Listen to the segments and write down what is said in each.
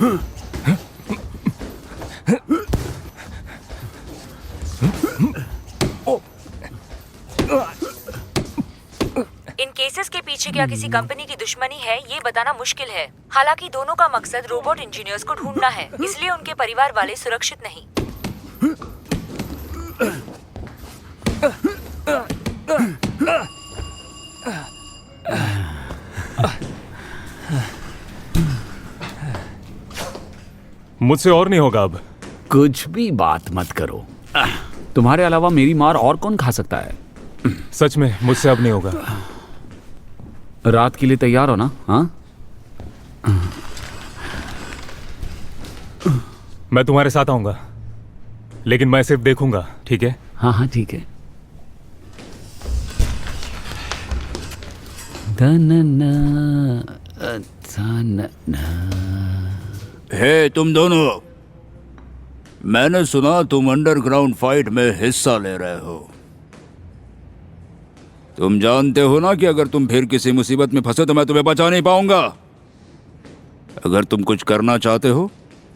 इन cases के पीछे क्या किसी कंपनी की दुश्मनी है, ये बताना मुश्किल है। हालांकि दोनों का मकसद रोबोट इंजीनियर्स को ढूंढना है, इसलिए उनके परिवार वाले सुरक्षित नहीं। मुझसे और नहीं होगा अब। कुछ भी बात मत करो। तुम्हारे अलावा मेरी मार और कौन खा सकता है? सच में मुझसे अब नहीं होगा। रात के लिए तैयार हो ना? हाँ, मैं तुम्हारे साथ आऊंगा, लेकिन मैं सिर्फ देखूंगा, ठीक है? हाँ हाँ ठीक है। हे तुम दोनों, मैंने सुना तुम अंडरग्राउंड फाइट में हिस्सा ले रहे हो। तुम जानते हो ना कि अगर तुम फिर किसी मुसीबत में फंसे तो मैं तुम्हें बचा नहीं पाऊंगा। अगर तुम कुछ करना चाहते हो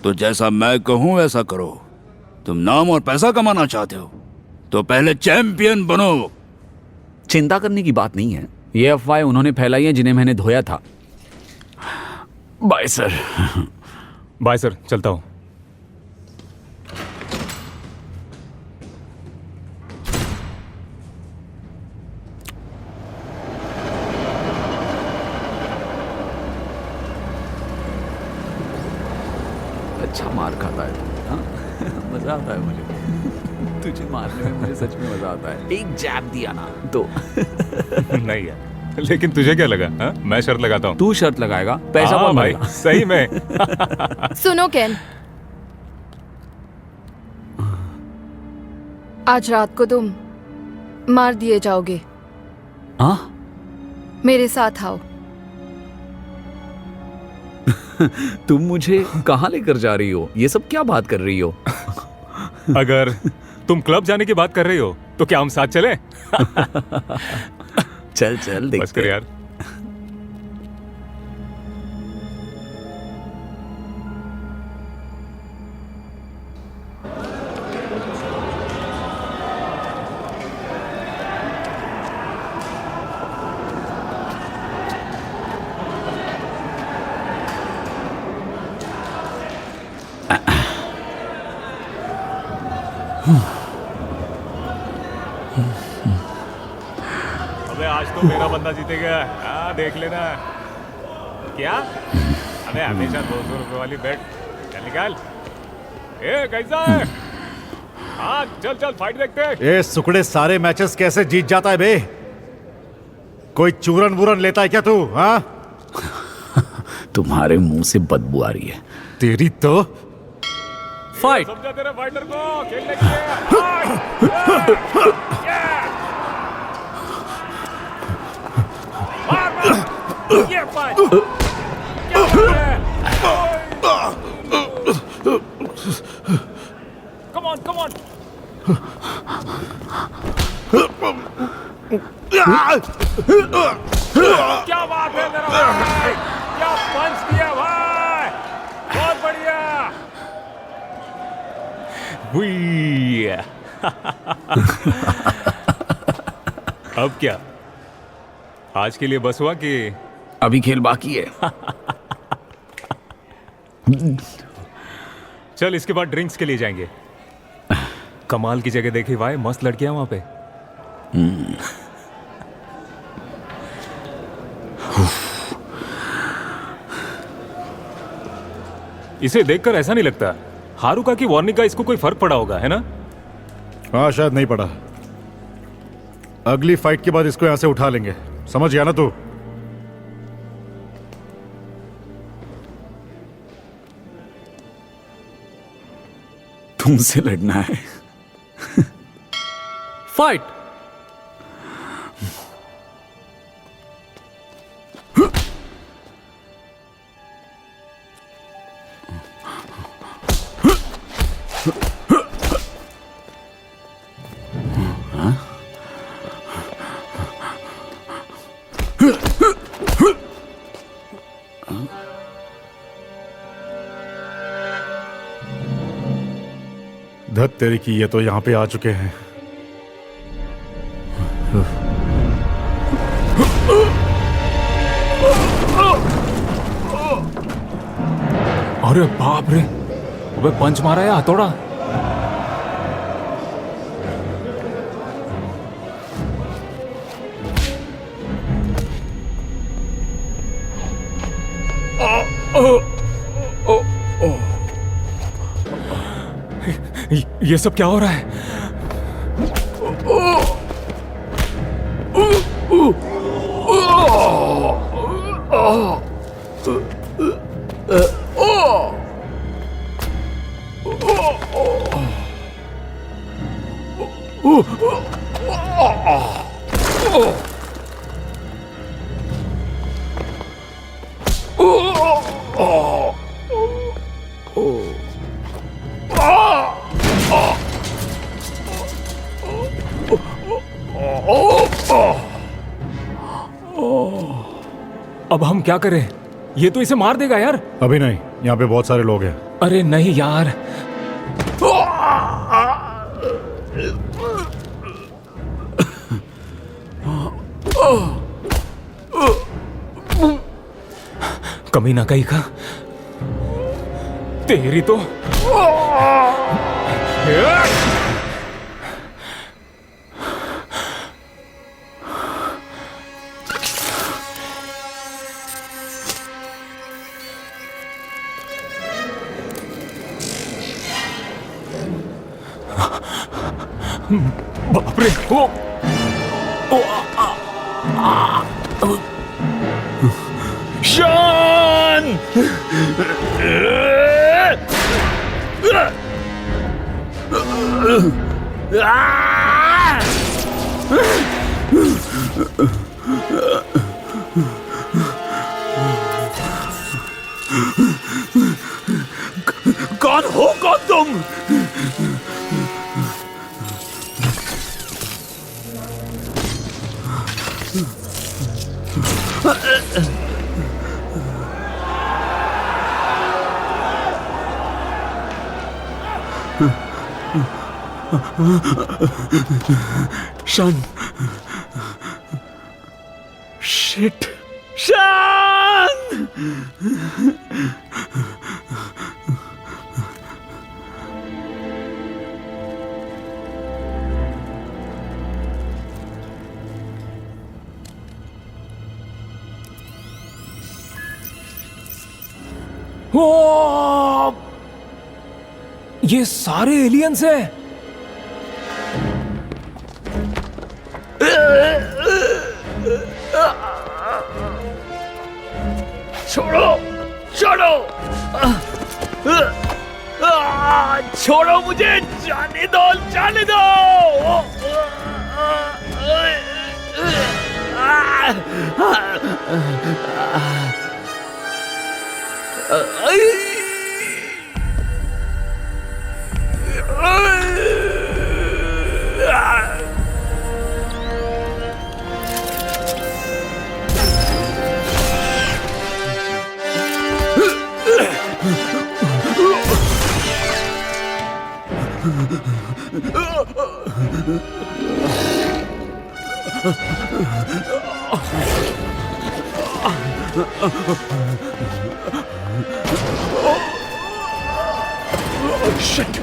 तो जैसा मैं कहूं वैसा करो। तुम नाम और पैसा कमाना चाहते हो तो पहले चैंपियन बनो। चिंता करने की बात नहीं है। ये अफवाहें उन्होंने फैलाई है जिन्हें मैंने धोया था। Bye sir. बाय सर, चलता हूं। अच्छा मार खाता है तू, हाँ? मजा आता है मुझे तुझे मारने में। मुझे सच में मजा आता है। एक जैब दिया ना तो नहीं है, लेकिन तुझे क्या लगा? हा? मैं शर्त लगाता हूँ। तू शर्त लगाएगा? पैसा हाँ कौन भाई, भरेगा? सही में। सुनो केन, आज रात को तुम मार दिए जाओगे। हाँ? मेरे साथ आओ। तुम मुझे कहाँ लेकर जा रही हो? ये सब क्या बात कर रही हो? अगर तुम क्लब जाने की बात कर रही हो तो क्या हम साथ चलें? चल चल बस कर देखते हैं। यार। अबे आज तो मेरा बंदा जीतेगा। हाँ देख लेना। क्या? अबे हमेशा 200 रुपए वाली बेट। चल निकाल। ए कैसा है? हाँ चल चल फाइट देखते हैं। ये सुकड़े सारे मैचेस कैसे जीत जाता है बे? कोई चूरन वूरन लेता है क्या तू? हाँ, तुम्हारे मुंह से बदबू आ रही है। तेरी तो फाइट। समझा तेरे फाइटर को खेलने के लिए। ये फाइट। क्या कम ऑन कम ऑन। क्या बात है मेरा भाई, क्या पंच दिया भाई, बहुत बढ़िया। अब क्या, आज के लिए बस हुआ कि अभी खेल बाकी है? चल इसके बाद ड्रिंक्स के लिए जाएंगे। कमाल की जगह देखी भाई, मस्त लड़कियां वहां पे। इसे देखकर ऐसा नहीं लगता हारुका की वार्निंग का इसको कोई फर्क पड़ा होगा, है ना? हाँ शायद नहीं पड़ा। अगली फाइट के बाद इसको यहां से उठा लेंगे, समझ गया ना तू? तुमसे लड़ना है? फाइट। धत तेरी की, ये तो यहाँ पे आ चुके हैं। अरे बाप रे, अबे पंच मारा है हथौड़ा। ये सब क्या हो रहा है? अब हम क्या करें? ये तो इसे मार देगा यार। अभी नहीं, यहाँ पे बहुत सारे लोग हैं। अरे नहीं यार। कमीना कहीं का, तेरी तो। बाप रे, शान! कौन हो तुम? शान, शिट, शान! ओ, ये सारे एलियंस हैं। छोड़ो, छोड़ो, छोड़ो मुझे, जाने दो, जाने दो। Shit!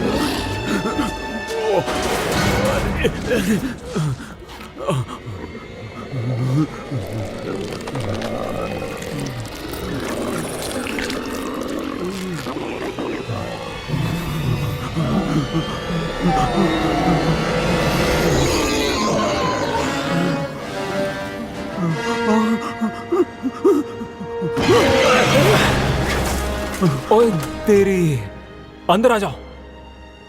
ओए तेरी, अंदर आ जाओ।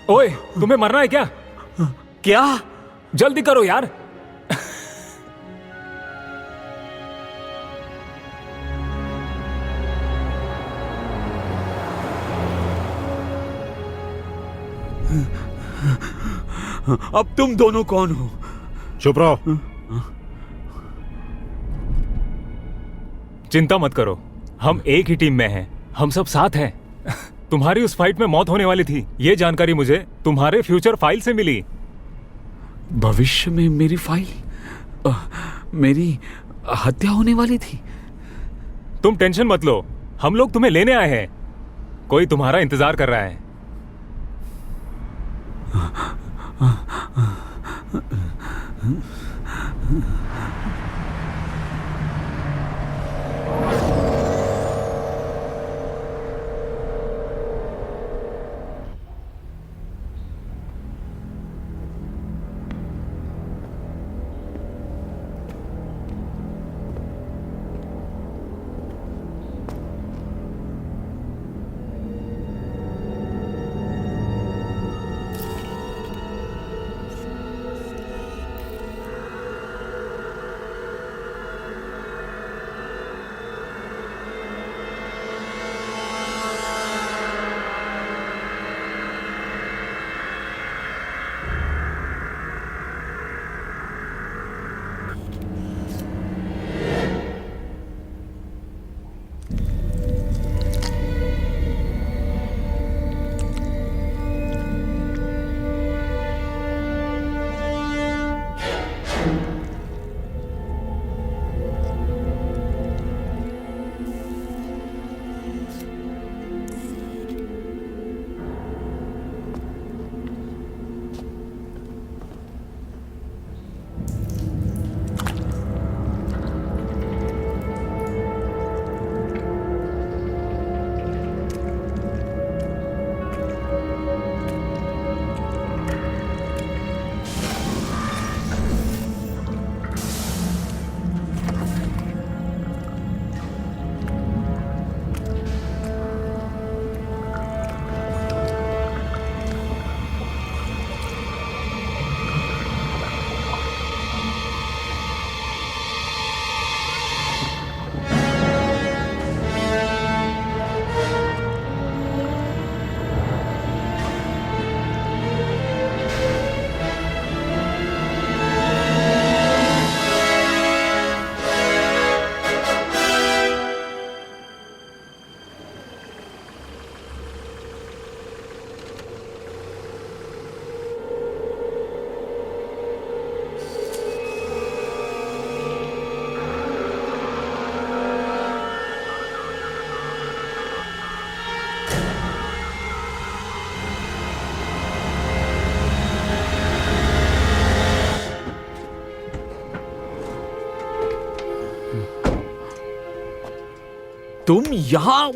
ओए, तुम्हें मरना है क्या? क्या? जल्दी करो यार। अब तुम दोनों कौन हो? चुप रहो। चिंता मत करो, हम एक ही टीम में हैं, हम सब साथ हैं। तुम्हारी उस फाइट में मौत होने वाली थी। ये जानकारी मुझे तुम्हारे फ्यूचर फाइल से मिली। भविष्य में मेरी फाइल, मेरी हत्या होने वाली थी। तुम टेंशन मत लो, हम लोग तुम्हें लेने आए हैं। कोई तुम्हारा इंतजार कर रहा है। तुम यहां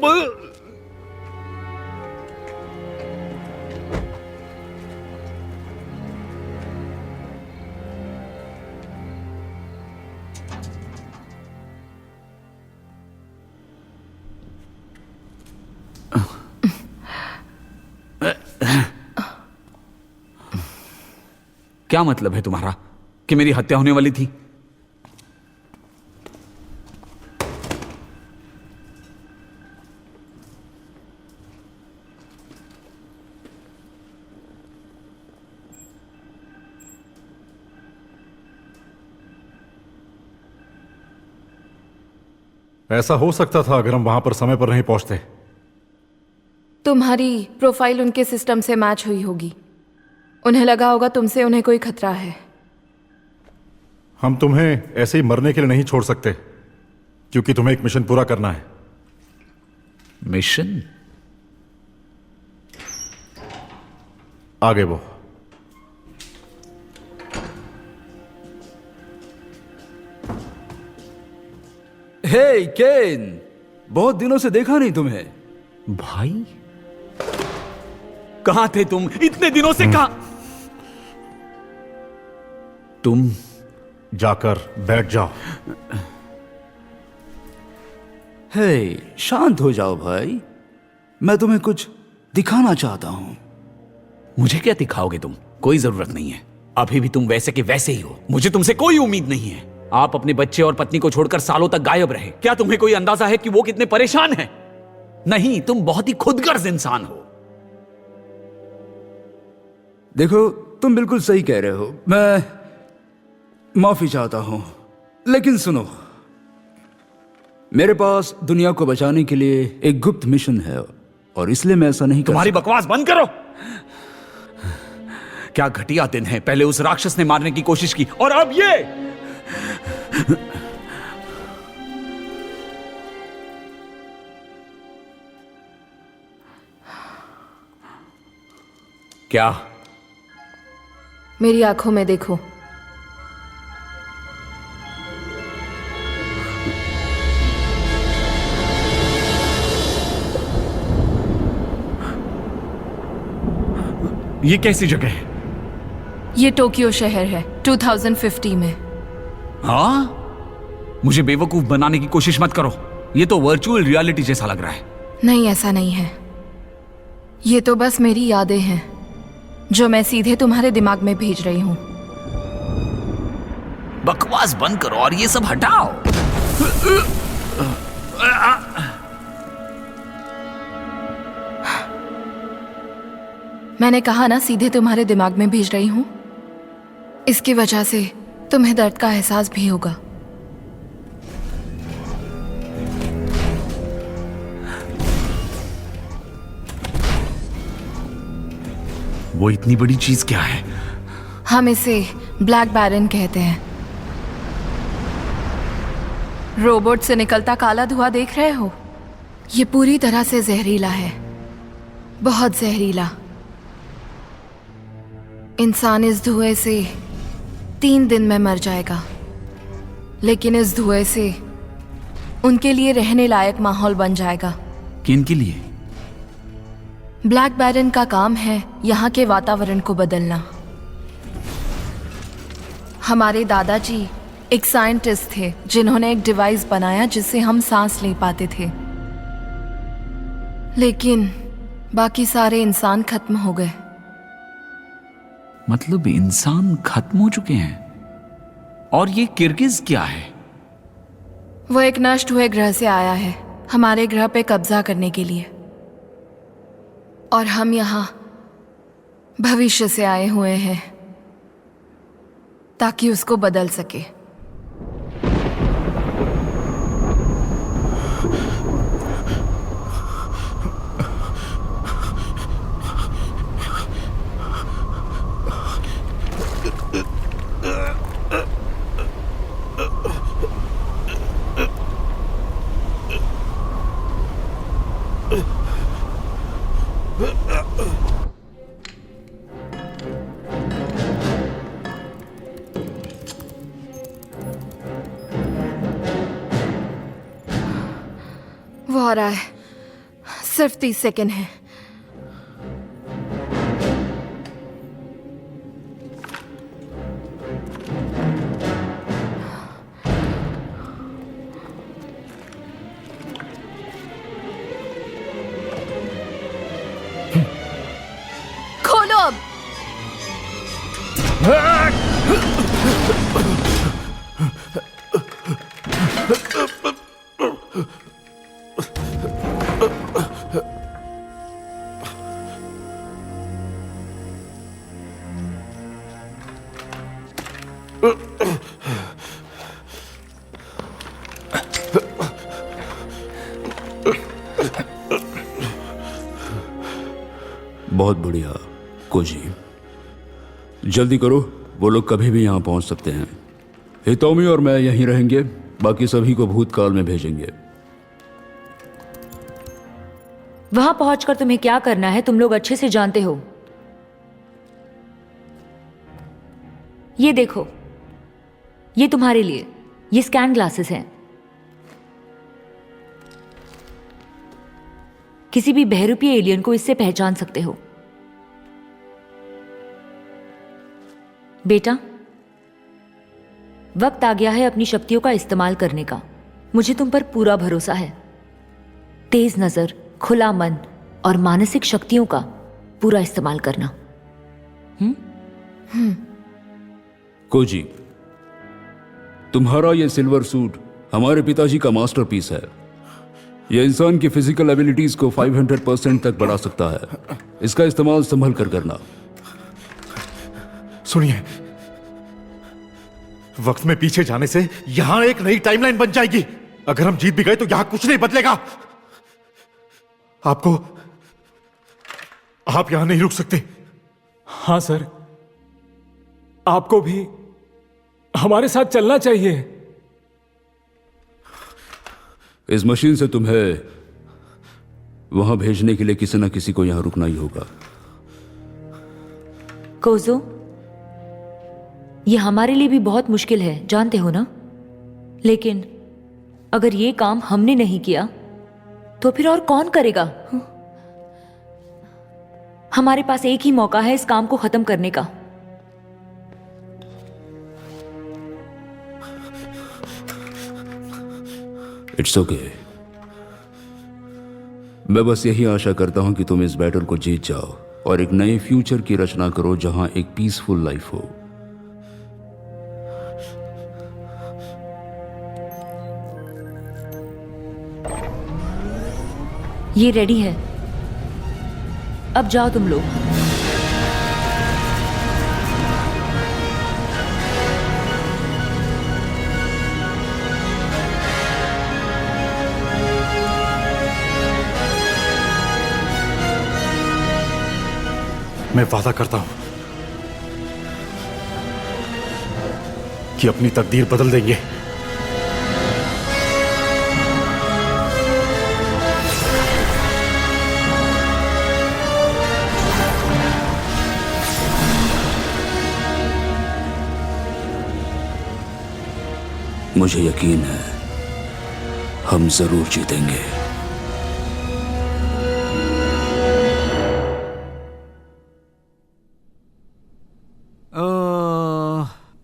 क्या मतलब है तुम्हारा कि मेरी हत्या होने वाली थी? ऐसा हो सकता था अगर हम वहां पर समय पर नहीं पहुंचते। तुम्हारी प्रोफाइल उनके सिस्टम से मैच हुई होगी। उन्हें लगा होगा तुमसे उन्हें कोई खतरा है। हम तुम्हें ऐसे ही मरने के लिए नहीं छोड़ सकते, क्योंकि तुम्हें एक मिशन पूरा करना है। मिशन? आगे वो। हे केन, बहुत दिनों से देखा नहीं तुम्हें। भाई कहां थे तुम इतने दिनों से? कहां तुम? जाकर बैठ जाओ। हे, शांत हो जाओ भाई, मैं तुम्हें कुछ दिखाना चाहता हूं। मुझे क्या दिखाओगे तुम? कोई जरूरत नहीं है। अभी भी तुम वैसे के वैसे ही हो। मुझे तुमसे कोई उम्मीद नहीं है। आप अपने बच्चे और पत्नी को छोड़कर सालों तक गायब रहे। क्या तुम्हें कोई अंदाजा है कि वो कितने परेशान हैं? नहीं, तुम बहुत ही खुदगर्ज इंसान हो। देखो, तुम बिल्कुल सही कह रहे हो। मैं माफी चाहता हूं, लेकिन सुनो, मेरे पास दुनिया को बचाने के लिए एक गुप्त मिशन है और इसलिए मैं ऐसा नहीं कर तुम्हारी बकवास बंद करो। क्या घटिया दिन है, पहले उस राक्षस ने मारने की कोशिश की और अब ये। क्या? मेरी आंखों में देखो। ये कैसी जगह है? ये टोक्यो शहर है 2050 में। हाँ? मुझे बेवकूफ बनाने की कोशिश मत करो, ये तो वर्चुअल रियलिटी जैसा लग रहा है। नहीं, ऐसा नहीं है। ये तो बस मेरी यादें हैं जो मैं सीधे तुम्हारे दिमाग में भेज रही हूं। बकवास बंद करो और ये सब हटाओ। मैंने कहा ना, सीधे तुम्हारे दिमाग में भेज रही हूं। इसकी वजह से तुम्हें दर्द का एहसास भी होगा। वो इतनी बड़ी चीज क्या है? हम इसे ब्लैक बैरन कहते हैं। रोबोट से निकलता काला धुआं देख रहे हो? ये पूरी तरह से जहरीला है, बहुत जहरीला। इंसान इस धुएं से 3 दिन में मर जाएगा, लेकिन इस धुएं से उनके लिए रहने लायक माहौल बन जाएगा। किन के लिए? ब्लैक बैरन का काम है यहाँ के वातावरण को बदलना। हमारे दादाजी एक साइंटिस्ट थे जिन्होंने एक डिवाइस बनाया जिससे हम सांस ले पाते थे, लेकिन बाकी सारे इंसान खत्म हो गए। मतलब इंसान खत्म हो चुके हैं? और ये किर्गिज क्या है? वो एक नष्ट हुए ग्रह से आया है हमारे ग्रह पे कब्जा करने के लिए, और हम यहाँ भविष्य से आए हुए हैं ताकि उसको बदल सके। वो आ रहा है, सिर्फ 30 सेकंड है। खोलो अब। बहुत बढ़िया कोजी, जल्दी करो, वो लोग कभी भी यहाँ पहुँच सकते हैं। हितोमी और मैं यहीं रहेंगे, बाकी सभी को भूतकाल में भेजेंगे। वहां पहुंचकर तुम्हें क्या करना है तुम लोग अच्छे से जानते हो। ये देखो, ये तुम्हारे लिए, ये स्कैन ग्लासेस हैं। किसी भी बहरूपीय एलियन को इससे पहचान सकते हो। बेटा, वक्त आ गया है अपनी शक्तियों का इस्तेमाल करने का। मुझे तुम पर पूरा भरोसा है। तेज नजर, खुला मन और मानसिक शक्तियों का पूरा इस्तेमाल करना। कोजी, तुम्हारा ये सिल्वर सूट हमारे पिताजी का मास्टरपीस है। यह इंसान की फिजिकल एबिलिटीज को 500% तक बढ़ा सकता है। इसका इस्तेमाल संभल कर करना। सुनिए, वक्त में पीछे जाने से यहां एक नई टाइमलाइन बन जाएगी। अगर हम जीत भी गए तो यहां कुछ नहीं बदलेगा। आपको आप यहां नहीं रुक सकते। हाँ सर, आपको भी हमारे साथ चलना चाहिए। इस मशीन से तुम्हें वहां भेजने के लिए किसी ना किसी को यहां रुकना ही होगा। कोजो, ये हमारे लिए भी बहुत मुश्किल है, जानते हो ना। लेकिन अगर ये काम हमने नहीं किया तो फिर और कौन करेगा? हमारे पास एक ही मौका है इस काम को खत्म करने का। It's okay. मैं बस यही आशा करता हूं कि तुम इस बैटल को जीत जाओ और एक नए फ्यूचर की रचना करो जहां एक पीसफुल लाइफ हो। ये रेडी है, अब जाओ तुम लोग। मैं वादा करता हूं कि अपनी तकदीर बदल देंगे। मुझे यकीन है हम जरूर जीतेंगे।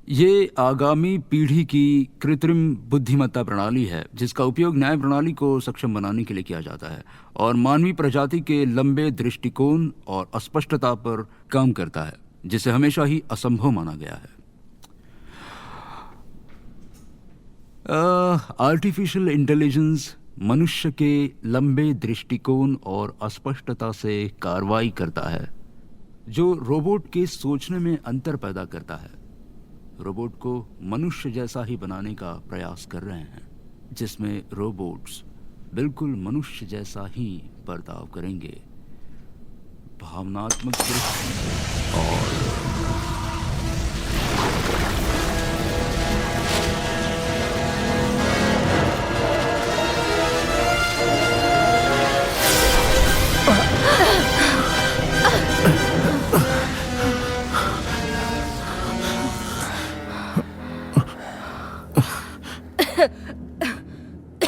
ये आगामी पीढ़ी की कृत्रिम बुद्धिमत्ता प्रणाली है जिसका उपयोग न्याय प्रणाली को सक्षम बनाने के लिए किया जाता है और मानवीय प्रजाति के लंबे दृष्टिकोण और अस्पष्टता पर काम करता है जिसे हमेशा ही असंभव माना गया है। आर्टिफिशियल इंटेलिजेंस मनुष्य के लंबे दृष्टिकोण और अस्पष्टता से कार्रवाई करता है जो रोबोट के सोचने में अंतर पैदा करता है। रोबोट को मनुष्य जैसा ही बनाने का प्रयास कर रहे हैं जिसमें रोबोट्स बिल्कुल मनुष्य जैसा ही बर्ताव करेंगे, भावनात्मक दृष्टि और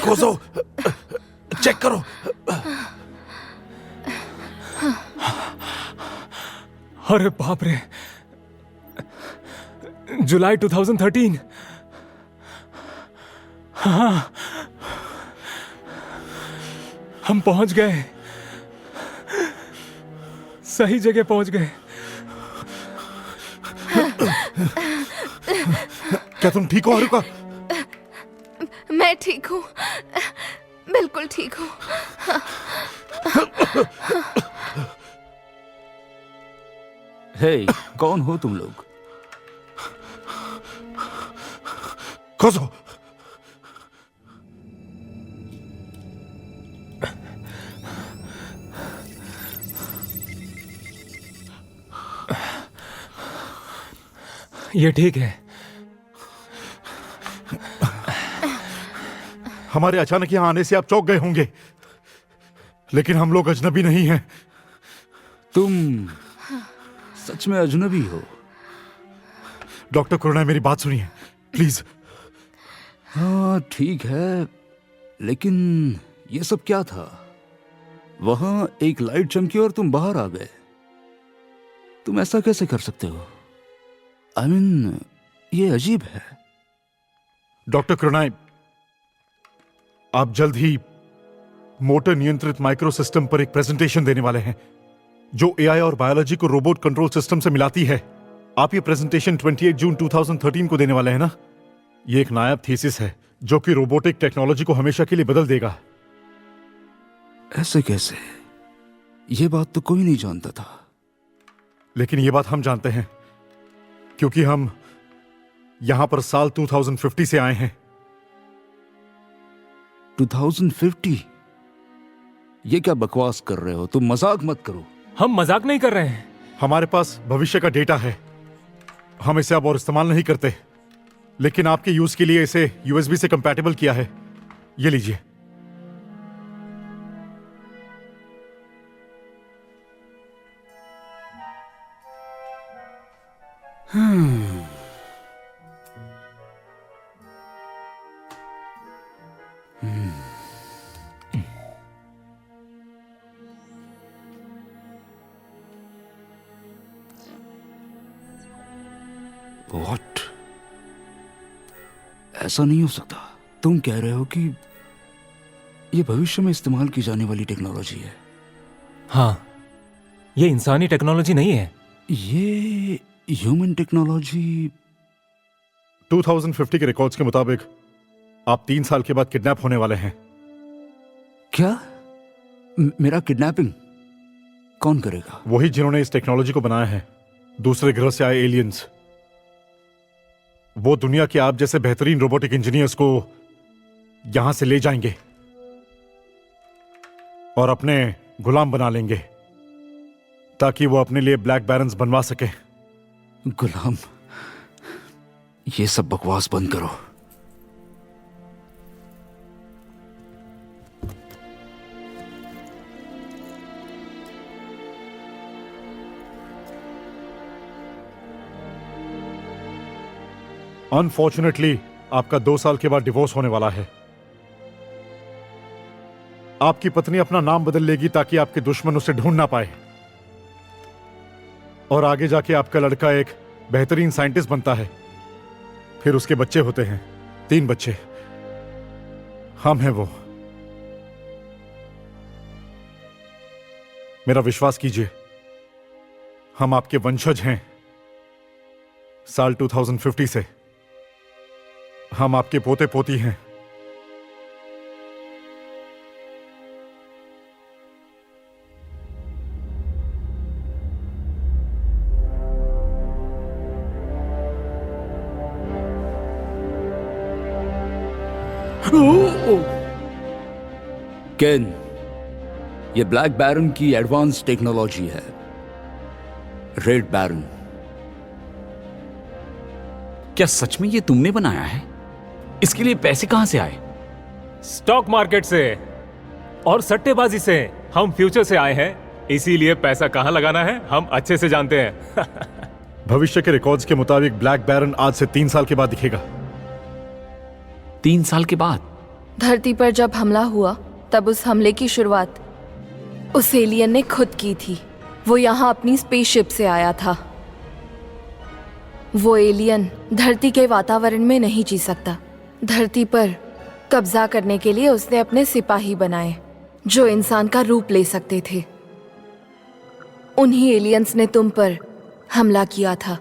कोजो, चेक करो। अरे बाप रे, जुलाई 2013। हाँ, हम पहुंच गए, सही जगह पहुंच गए। क्या तुम ठीक हो हारुका? मैं ठीक हूँ, बिल्कुल ठीक हूँ। हे, कौन हो तुम लोग? कोजो, ये ठीक है। हमारे अचानक यहां आने से आप चौंक गए होंगे, लेकिन हम लोग अजनबी नहीं हैं। तुम सच में अजनबी हो? डॉक्टर कुरुना, मेरी बात सुनिए प्लीज। हाँ ठीक है, लेकिन ये सब क्या था? वहां एक लाइट चमकी और तुम बाहर आ गए। तुम ऐसा कैसे कर सकते हो? आई मीन, ये अजीब है। डॉक्टर कुरुना, आप जल्द ही मोटर नियंत्रित माइक्रो सिस्टम पर एक प्रेजेंटेशन देने वाले हैं जो एआई और बायोलॉजी को रोबोट कंट्रोल सिस्टम से मिलाती है। आप ये प्रेजेंटेशन 28 जून 2013 को देने वाले हैं ना? ये एक नायाब थीसिस है जो कि रोबोटिक टेक्नोलॉजी को हमेशा के लिए बदल देगा। ऐसे कैसे? ये बात तो कोई नहीं जानता था। लेकिन ये बात हम जानते हैं क्योंकि हम यहां पर साल 2050 से आए हैं। 2050? ये क्या बकवास कर रहे हो? तुम मजाक मत करो। हम मजाक नहीं कर रहे हैं। हमारे पास भविष्य का डेटा है, हम इसे अब और इस्तेमाल नहीं करते, लेकिन आपके यूज के लिए इसे यूएसबी से कंपैटिबल किया है। ये लीजिए। What? ऐसा नहीं हो सकता। तुम कह रहे हो कि ये भविष्य में इस्तेमाल की जाने वाली टेक्नोलॉजी है? हाँ, ये इंसानी टेक्नोलॉजी नहीं है। ये ह्यूमन टेक्नोलॉजी। 2050 के रिकॉर्ड्स के मुताबिक आप 3 साल के बाद किडनैप होने वाले हैं। क्या? मेरा किडनैपिंग कौन करेगा? वही जिन्होंने इस टेक्नोलॉजी को बनाया है, दूसरे ग्रह से आए एलियंस। वो दुनिया के आप जैसे बेहतरीन रोबोटिक इंजीनियर्स को यहां से ले जाएंगे और अपने गुलाम बना लेंगे ताकि वो अपने लिए ब्लैक बैरन्स बनवा सके। गुलाम? ये सब बकवास बंद करो। अनफॉर्चुनेटली आपका 2 साल के बाद डिवोर्स होने वाला है। आपकी पत्नी अपना नाम बदल लेगी ताकि आपके दुश्मन उसे ढूंढ ना पाए, और आगे जाके आपका लड़का एक बेहतरीन साइंटिस्ट बनता है। फिर उसके बच्चे होते हैं, 3 बच्चे। हम हैं वो। मेरा विश्वास कीजिए, हम आपके वंशज हैं। साल 2050 से हम आपके पोते पोती हैं। केन, ये ब्लैक बैरन की एडवांस टेक्नोलॉजी है। Red Baron. क्या सच में ये तुमने बनाया है? इसके लिए पैसे कहां से आए? स्टॉक मार्केट से और सट्टेबाजी से। हम फ्यूचर से आए हैं, इसीलिए पैसा कहां लगाना है हम अच्छे से जानते हैं। भविष्य के रिकॉर्ड्स के मुताबिक ब्लैक बैरन आज से 3 साल के बाद दिखेगा। 3 साल के बाद? धरती पर जब हमला हुआ तब उस हमले की शुरुआत उस एलियन ने खुद की थी। वो यहाँ अपनी स्पेसशिप से आया था। वो एलियन धरती के वातावरण में नहीं जी सकता। धरती पर कब्जा करने के लिए उसने अपने सिपाही बनाए जो इंसान का रूप ले सकते थे। उन्हीं एलियंस ने तुम पर हमला किया था।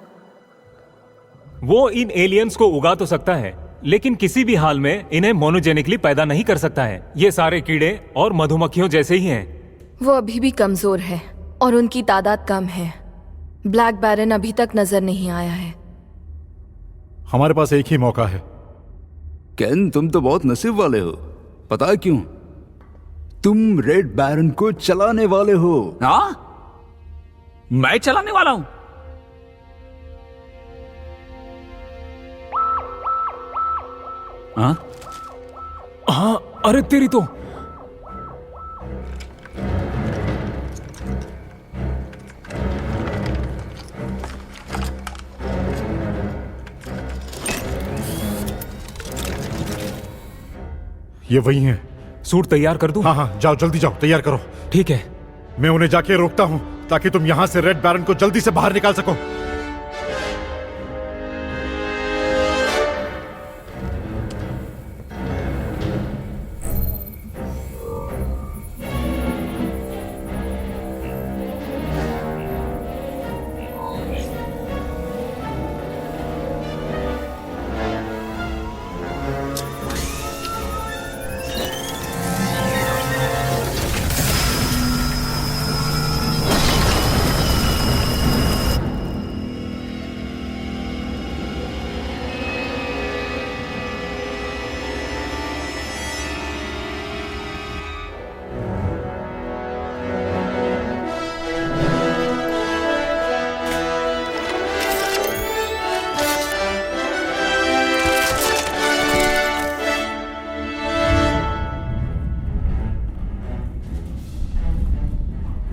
वो इन एलियंस को उगा तो सकता है, लेकिन किसी भी हाल में इन्हें मोनोजेनिकली पैदा नहीं कर सकता है। ये सारे कीड़े और मधुमक्खियों जैसे ही हैं। वो अभी भी कमजोर है और उनकी तादाद कम है। ब्लैक बैरन अभी तक नजर नहीं आया है। हमारे पास एक ही मौका है। केन, तुम तो बहुत नसीब वाले हो। पता है क्यों? तुम रेड बैरन को चलाने वाले हो। हाँ? मैं चलाने वाला हूं? हाँ? हाँ, अरे तेरी तो। ये वही है। सूट तैयार कर दूं? हाँ हाँ, जाओ जल्दी जाओ, तैयार करो। ठीक है। मैं उन्हें जाके रोकता हूं ताकि तुम यहां से रेड बैरन को जल्दी से बाहर निकाल सको।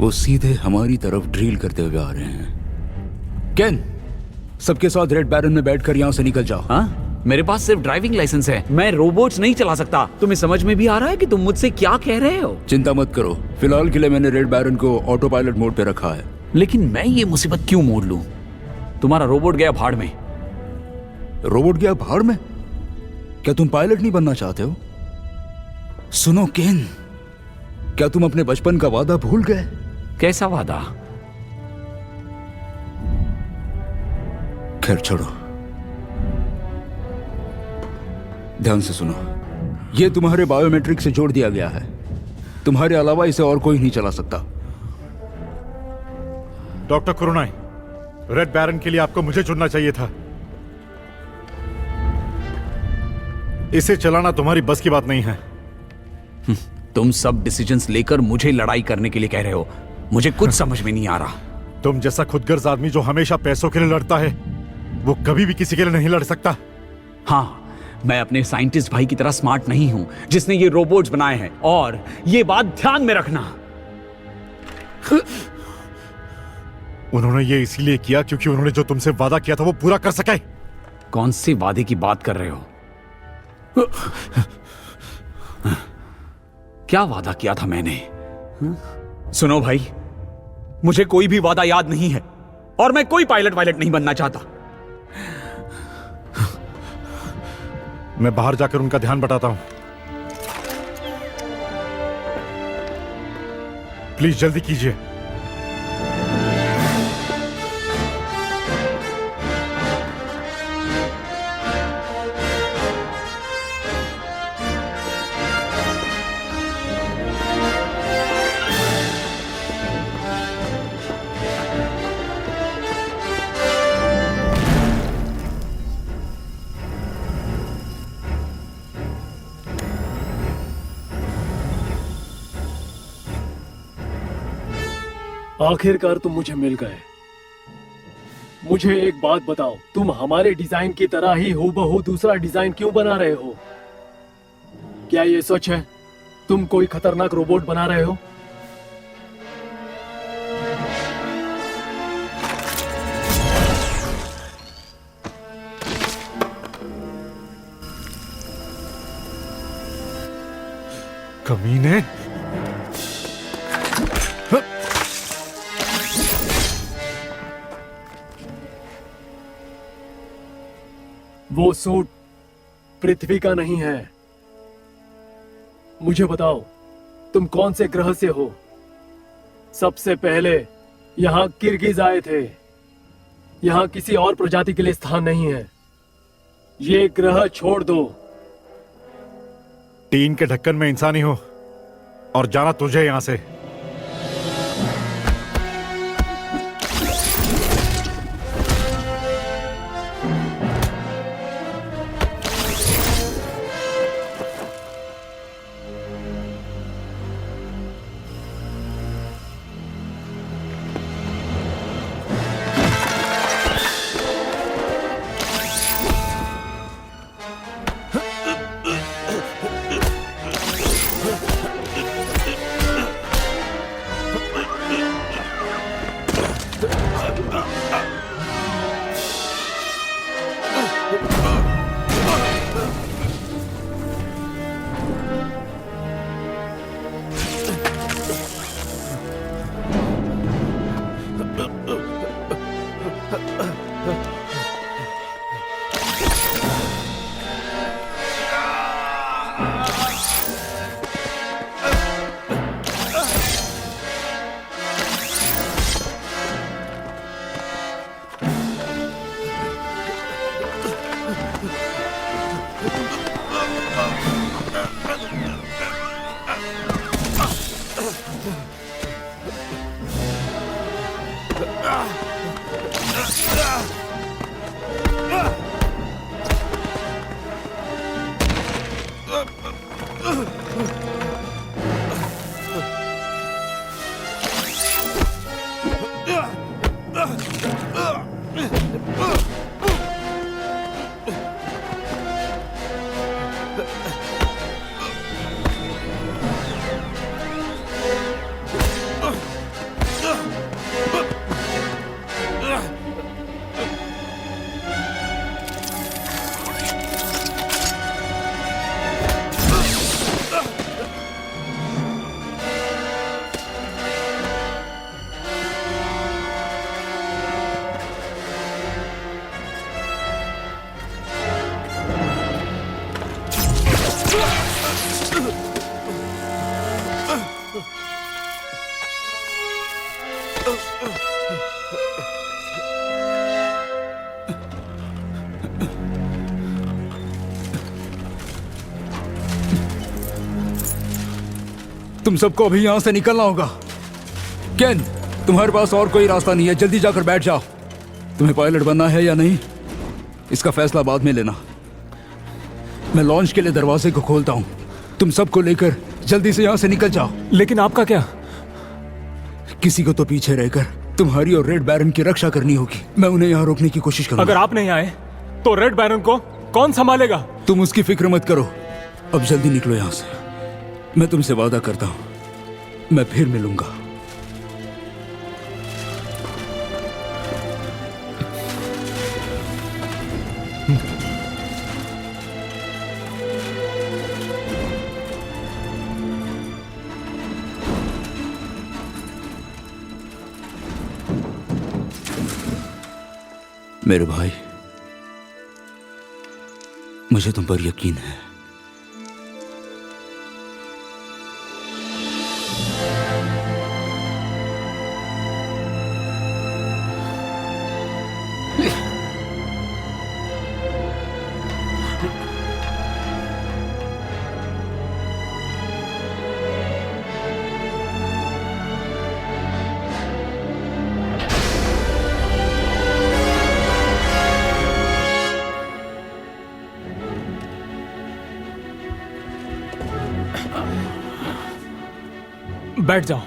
वो सीधे हमारी तरफ ड्रिल करते हुए आ रहे हैं। केन, सबके साथ रेड बैरन में बैठकर यहां से निकल जाओ। हाँ? मेरे पास सिर्फ ड्राइविंग लाइसेंस है, मैं रोबोट्स नहीं चला सकता। तुम्हें समझ में भी आ रहा है कि तुम मुझसे क्या कह रहे हो? चिंता मत करो, फिलहाल के लिए मैंने रेड बैरन को ऑटो पायलट मोड पे रखा है। लेकिन मैं ये मुसीबत क्यों मोड़ लूं? तुम्हारा रोबोट गया भाड़ में। रोबोट गया भाड़ में? क्या तुम पायलट नहीं बनना चाहते हो? सुनो केन, क्या तुम अपने बचपन का वादा भूल गए? कैसा वादा? खैर छोड़ो, ध्यान से सुनो। यह तुम्हारे बायोमेट्रिक से जोड़ दिया गया है। तुम्हारे अलावा इसे और कोई नहीं चला सकता। डॉक्टर कुरुनाई, रेड बैरन के लिए आपको मुझे चुनना चाहिए था। इसे चलाना तुम्हारी बस की बात नहीं है। तुम सब डिसीजंस लेकर मुझे लड़ाई करने के लिए कह रहे हो। मुझे कुछ समझ में नहीं आ रहा। तुम जैसा खुदगर्ज आदमी जो हमेशा पैसों के लिए लड़ता है, वो कभी भी किसी के लिए नहीं लड़ सकता। हाँ, मैं अपने साइंटिस्ट भाई की तरह स्मार्ट नहीं हूं जिसने ये रोबोट्स बनाए हैं, और ये बात ध्यान में रखना। उन्होंने ये इसीलिए किया क्योंकि उन्होंने जो तुमसे वादा किया था वो पूरा कर सके। कौन से वादे की बात कर रहे हो? क्या वादा किया था मैंने? सुनो भाई, मुझे कोई भी वादा याद नहीं है, और मैं कोई पायलट वायलट नहीं बनना चाहता। मैं बाहर जाकर उनका ध्यान बटाता हूं। प्लीज जल्दी कीजिए। आखिरकार तुम मुझे मिल गए। मुझे एक बात बताओ, तुम हमारे डिजाइन की तरह ही हूबहू दूसरा डिजाइन क्यों बना रहे हो? क्या ये सच है? तुम कोई खतरनाक रोबोट बना रहे हो? कमीने। वो सूट पृथ्वी का नहीं है। मुझे बताओ, तुम कौन से ग्रह से हो? सबसे पहले यहाँ किर्गिज आए थे। यहाँ किसी और प्रजाति के लिए स्थान नहीं है। ये ग्रह छोड़ दो। टीन के ढक्कन में इंसानी हो, और जाना तुझे यहां से। तुम सबको अभी यहां से निकलना होगा। केन, तुम्हारे पास और कोई रास्ता नहीं है, जल्दी जाकर बैठ जाओ। तुम्हें पायलट बनना है या नहीं, इसका फैसला बाद में लेना। मैं लॉन्च के लिए दरवाजे को खोलता हूं, तुम सबको लेकर जल्दी से यहां से निकल जाओ। लेकिन आपका क्या? किसी को तो पीछे रहकर तुम्हारी और रेड बैरन की रक्षा करनी होगी। मैं उन्हें यहाँ रोकने की कोशिश करूंगा। अगर आप नहीं आए तो रेड बैरन को कौन संभालेगा? तुम उसकी फिक्र मत करो, अब जल्दी निकलो यहाँ से। मैं तुमसे वादा करता हूं, मैं फिर मिलूंगा। मेरे भाई, मुझे तुम पर यकीन है। बैठ जाओ।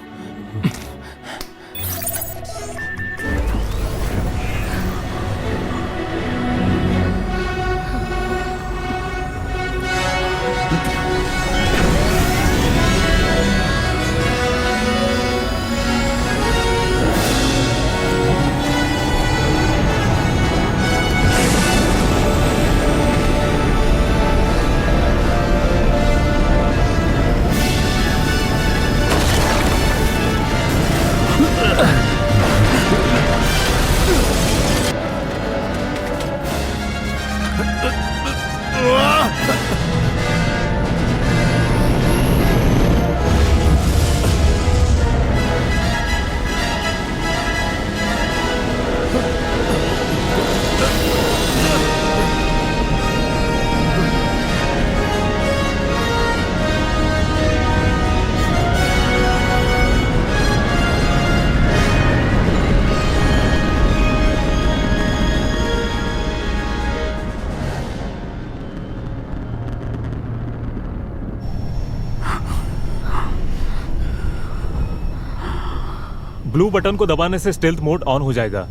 ब्लू बटन को दबाने से स्टेल्थ मोड ऑन हो जाएगा,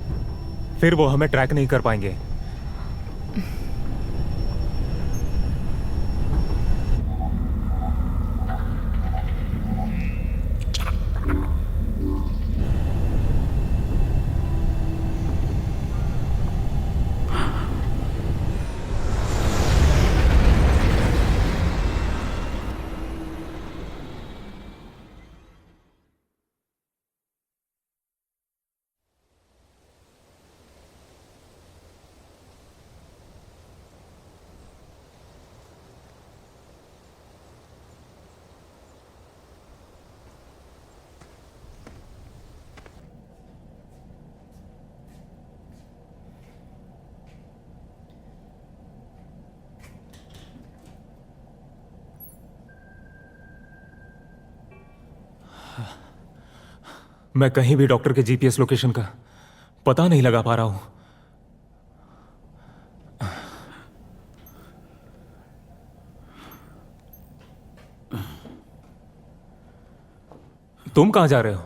फिर वो हमें ट्रैक नहीं कर पाएंगे। मैं कहीं भी डॉक्टर के जीपीएस लोकेशन का पता नहीं लगा पा रहा हूं। तुम कहां जा रहे हो?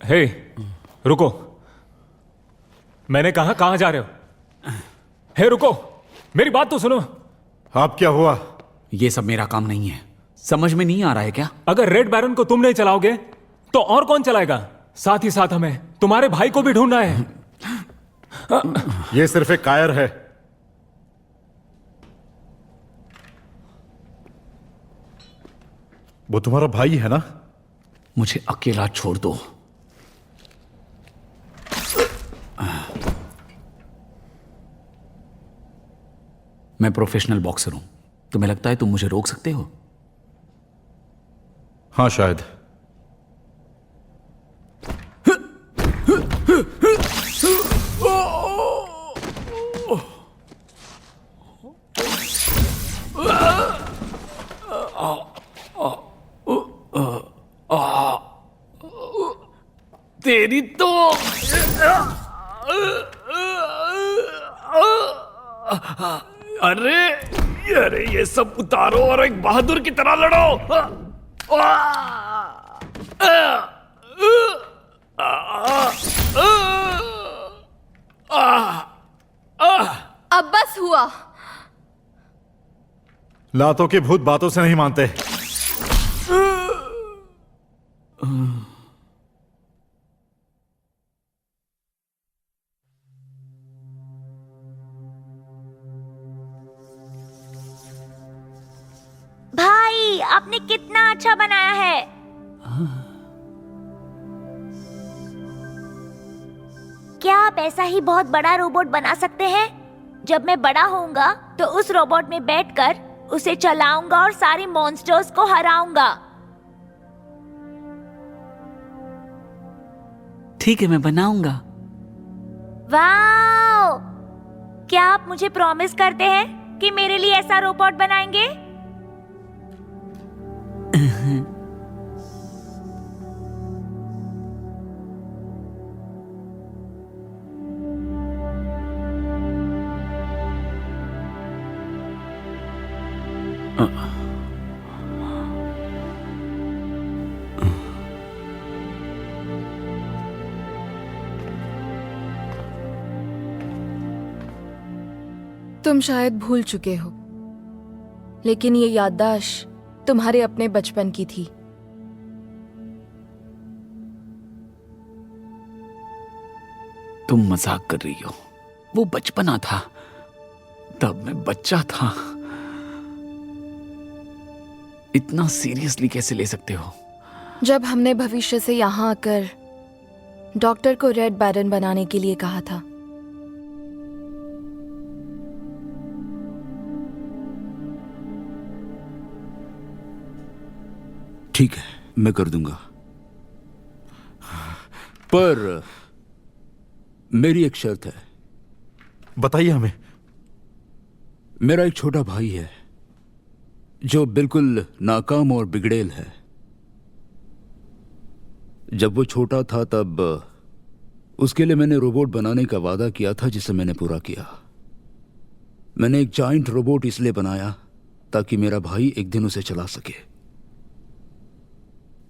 हे, रुको। मैंने कहा कहां जा रहे हो? हे, रुको, मेरी बात तो सुनो। आप क्या हुआ? ये सब मेरा काम नहीं है, समझ में नहीं आ रहा है क्या? अगर रेड बैरन को तुम नहीं चलाओगे तो और कौन चलाएगा? साथ ही साथ हमें तुम्हारे भाई को भी ढूंढना है। ये सिर्फ एक कायर है। वो तुम्हारा भाई है ना? मुझे अकेला छोड़ दो। मैं प्रोफेशनल बॉक्सर हूं, तुम्हें लगता है तुम मुझे रोक सकते हो? हाँ, शायद। तेरी तो अरे अरे ये सब उतारो और एक बहादुर की तरह लड़ो। अब बस हुआ। लातों के भूत बातों से नहीं मानते। भाई आपने कितना अच्छा बनाया है। क्या आप ऐसा ही बहुत बड़ा रोबोट बना सकते हैं? जब मैं बड़ा होऊंगा तो उस रोबोट में बैठकर उसे चलाऊंगा और सारी मॉन्स्टर्स को हराऊंगा। ठीक है, मैं बनाऊंगा। वाओ! क्या आप मुझे प्रॉमिस करते हैं कि मेरे लिए ऐसा रोबोट बनाएंगे? तुम शायद भूल चुके हो, लेकिन ये याददाश्त तुम्हारे अपने बचपन की थी। तुम मजाक कर रही हो। वो बचपना था, तब मैं बच्चा था। इतना सीरियसली कैसे ले सकते हो? जब हमने भविष्य से यहाँ आकर डॉक्टर को रेड बैरन बनाने के लिए कहा था। ठीक है, मैं कर दूंगा, पर मेरी एक शर्त है। बताइए हमें। मेरा एक छोटा भाई है जो बिल्कुल नाकाम और बिगड़ेल है। जब वो छोटा था तब उसके लिए मैंने रोबोट बनाने का वादा किया था, जिसे मैंने पूरा किया। मैंने एक जाइंट रोबोट इसलिए बनाया ताकि मेरा भाई एक दिन उसे चला सके।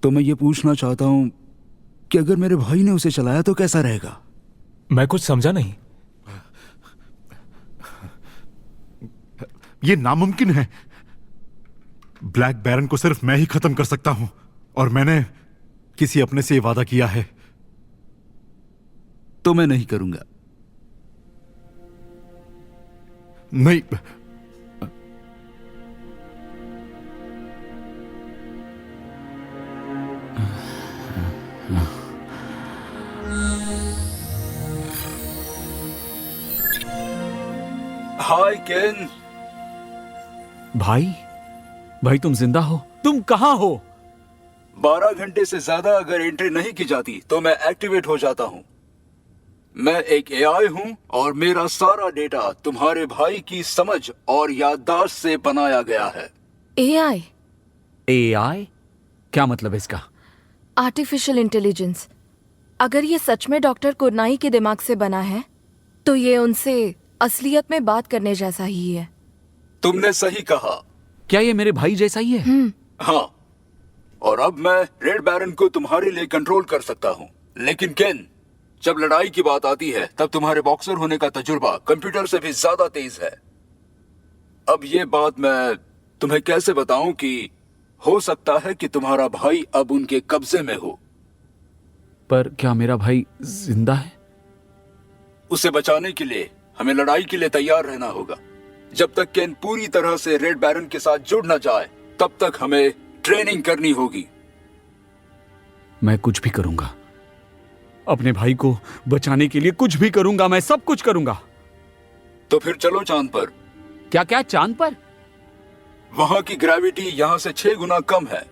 तो मैं ये पूछना चाहता हूं कि अगर मेरे भाई ने उसे चलाया तो कैसा रहेगा? मैं कुछ समझा नहीं। ये नामुमकिन है। ब्लैक बैरन को सिर्फ मैं ही खत्म कर सकता हूं, और मैंने किसी अपने से ये वादा किया है। तो मैं नहीं करूंगा। नहीं, हाय केन। भाई, भाई तुम जिंदा हो? तुम कहां हो? 12 घंटे से ज्यादा अगर एंट्री नहीं की जाती तो मैं एक्टिवेट हो जाता हूं। मैं एक एआई हूं और मेरा सारा डेटा तुम्हारे भाई की समझ और याददाश्त से बनाया गया है। एआई? एआई? क्या मतलब है इसका? Artificial intelligence. अगर ये सच में डॉक्टर कुरनाई के दिमाग से बना है तो ये उनसे असलियत में बात करने जैसा ही है। तुमने सही कहा। क्या ये मेरे भाई जैसा ही है? हाँ, और अब मैं रेड बैरन को तुम्हारे लिए कंट्रोल कर सकता हूँ। लेकिन केन, जब लड़ाई की बात आती है तब तुम्हारे बॉक्सर होने का तजुर्बा कंप्यूटर से भी ज्यादा तेज है। अब ये बात मैं तुम्हें कैसे बताऊं कि हो सकता है कि तुम्हारा भाई अब उनके कब्जे में हो। पर क्या मेरा भाई जिंदा है? उसे बचाने के लिए हमें लड़ाई के लिए तैयार रहना होगा। जब तक केन पूरी तरह से रेड बैरन के साथ जुड़ न जाए तब तक हमें ट्रेनिंग करनी होगी। मैं कुछ भी करूंगा, अपने भाई को बचाने के लिए कुछ भी करूंगा। मैं सब कुछ करूंगा। तो फिर चलो चांद पर। क्या क्या चांद पर? वहां की ग्रेविटी यहां से 6 गुना कम है।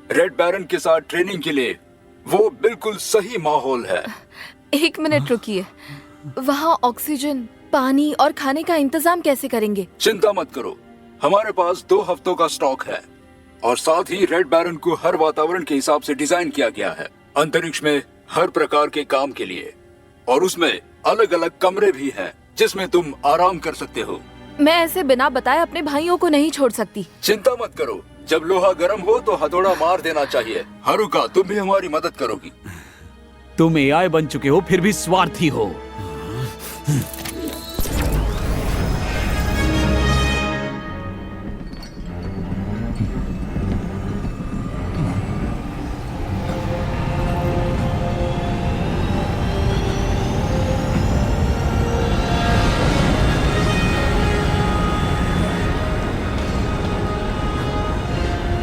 रेड बैरन के साथ ट्रेनिंग के लिए वो बिल्कुल सही माहौल है। एक मिनट रुकिए, वहाँ ऑक्सीजन, पानी और खाने का इंतजाम कैसे करेंगे? चिंता मत करो, हमारे पास 2 हफ्तों का स्टॉक है। और साथ ही रेड बैरन को हर वातावरण के हिसाब से डिजाइन किया गया है, अंतरिक्ष में हर प्रकार के काम के लिए। और उसमें अलग अलग कमरे भी हैं जिसमें तुम आराम कर सकते हो। मैं ऐसे बिना बताए अपने भाइयों को नहीं छोड़ सकती। चिंता मत करो, जब लोहा गर्म हो तो हथौड़ा मार देना चाहिए। हारुका, तुम भी हमारी मदद करोगी। तुम एआई बन चुके हो फिर भी स्वार्थी हो।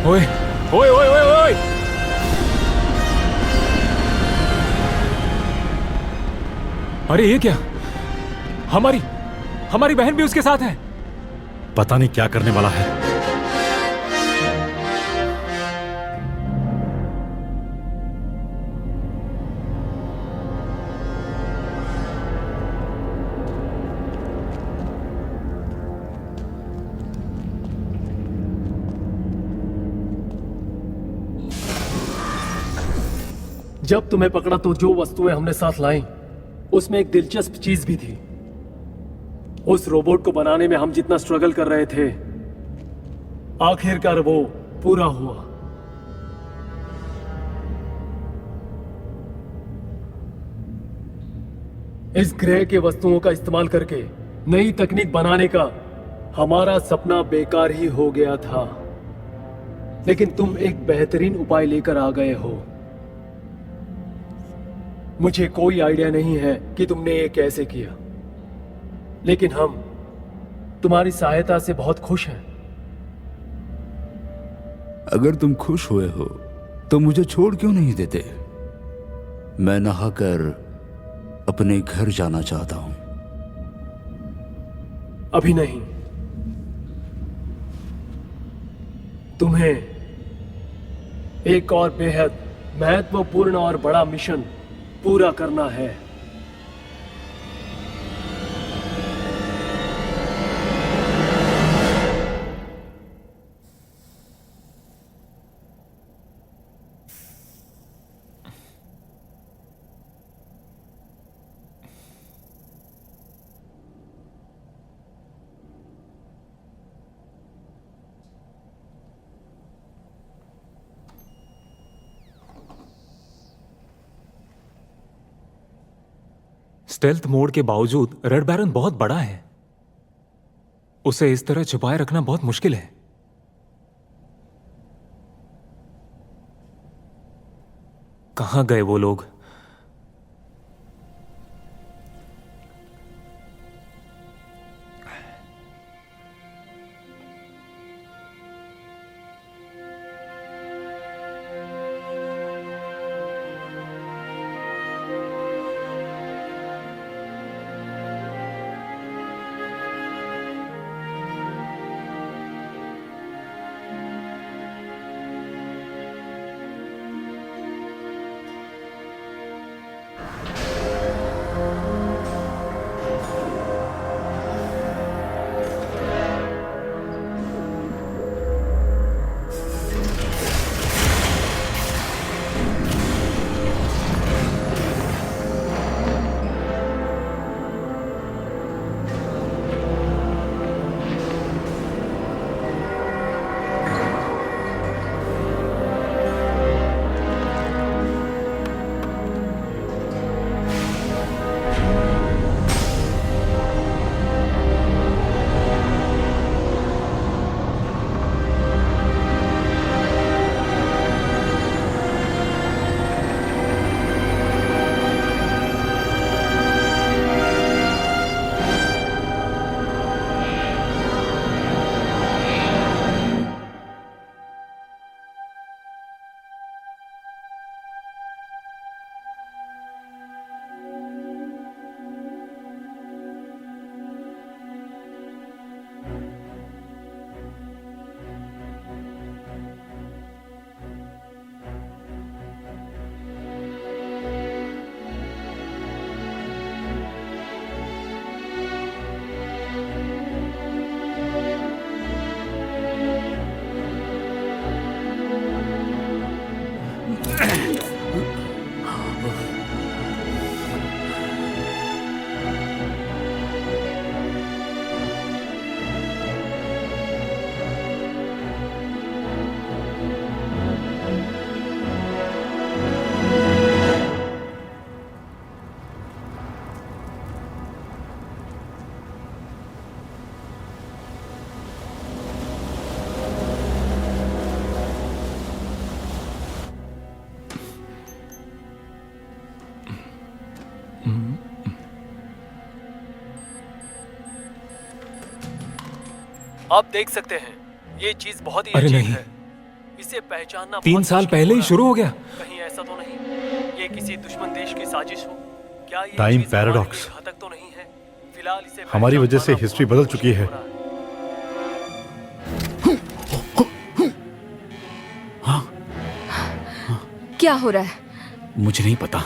ओए ओए ओए ओए ओए! अरे ये क्या? हमारी हमारी बहन भी उसके साथ है। पता नहीं क्या करने वाला है। जब तुम्हें पकड़ा तो जो वस्तुएं हमने साथ लाई उसमें एक दिलचस्प चीज भी थी। उस रोबोट को बनाने में हम जितना स्ट्रगल कर रहे थे, आखिरकार वो पूरा हुआ। इस ग्रह के वस्तुओं का इस्तेमाल करके नई तकनीक बनाने का हमारा सपना बेकार ही हो गया था, लेकिन तुम एक बेहतरीन उपाय लेकर आ गए हो। मुझे कोई आइडिया नहीं है कि तुमने ये कैसे किया, लेकिन हम तुम्हारी सहायता से बहुत खुश हैं। अगर तुम खुश हुए हो तो मुझे छोड़ क्यों नहीं देते? मैं नहाकर अपने घर जाना चाहता हूं। अभी नहीं, तुम्हें एक और बेहद महत्वपूर्ण और बड़ा मिशन पूरा करना है। स्टेल्थ मोड के बावजूद रेड बैरन बहुत बड़ा है। उसे इस तरह छुपाए रखना बहुत मुश्किल है। कहां गए वो लोग? आप देख सकते हैं ये चीज बहुत ही अरे अजीब नहीं। है। इसे पहचानना 3 बहुत साल मुश्किल पहले ही हो रहा शुरू है। हो गया। कहीं ऐसा तो नहीं ये किसी दुश्मन देश की साजिश हो? क्या ये Time चीज हमारे paradox। लिए घातक तो नहीं है? फिलहाल इसे हमारी वजह से पहचान पाना history बहुत बदल चुकी मुश्किल है। हो रहा क्या हो रहा है? मुझे नहीं पता।